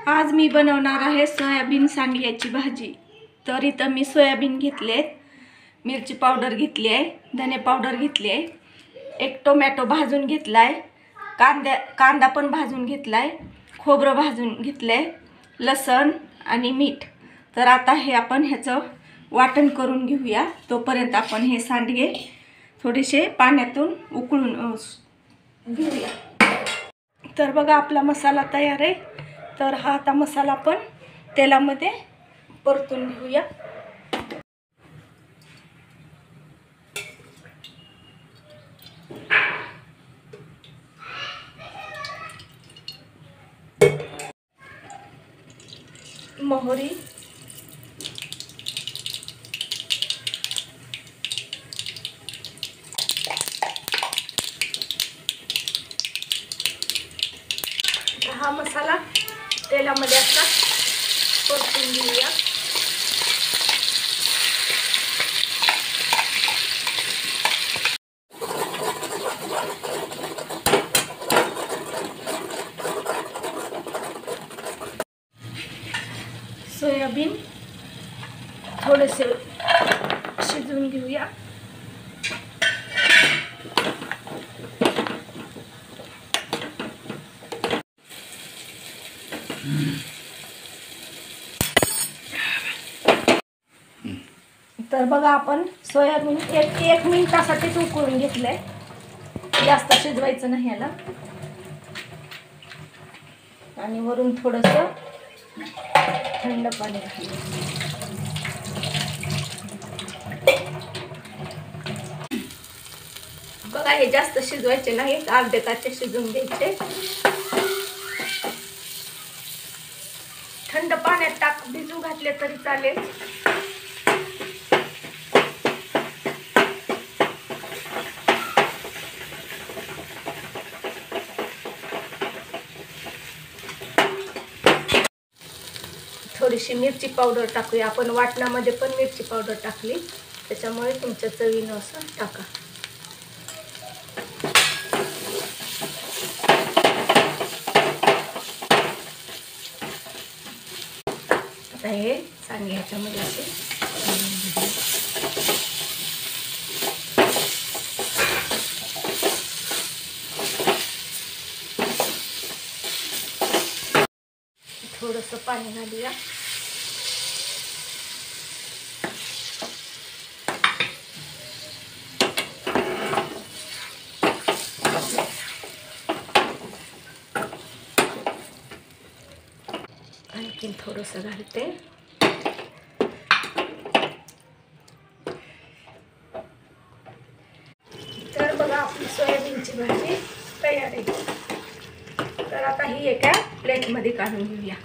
आज मी बनवणार आहे सोयाबीन सांडग्याची भाजी। तर इथं मी सोयाबीन घेतलेत, मिरची पावडर घेतली आहे, धने पावडर घेतली आहे, एक टोमॅटो भाजून घेतलाय, कांदा पण भाजून घेतलाय, खोबरं भाजून घेतलंय, लसण आणि मीठ। तर आता हे आपण ह्याचं वाटण करून घेऊया। तोपर्यंत आपण हे सांडगे थोडेसे पाण्यातून उकळून घेऊया। तर बघा आपला मसाला तयार आहे। तर हा आता मसाला आपण तेलामध्ये परतून घेऊया। मोहरी, हा मसाला तेलामध्ये आता परतून घेऊया। सोयाबीन थोडेसे शिजवून घेऊया। तर बघा आपण सोयाबीन एक मिनिटासाठीच उकळून घेतलंय, जास्त शिजवायचं नाही याला। आणि वरून थोडंसं थंड पाणी घालायचं। बघा हे जास्त शिजवायचे नाही, अर्धे कच्चे शिजवून घ्यायचे। थंड पाण्यात भिजू घातले तरी चालेल। थोडीशी मिरची पावडर टाकूया आपण, वाटणामध्ये पण मिरची पावडर टाकली, त्याच्यामुळे तुमच्या चवीनुसार टाका। आता हे सांडग्याच्यामध्ये असे थोडंसं पाणी घालूया। आणखीन थोडंसं घालते। तर बघा आपली सोयाबीनची भाजी तयार आहे। तर आता ही एका प्लेटमध्ये काढून घेऊया।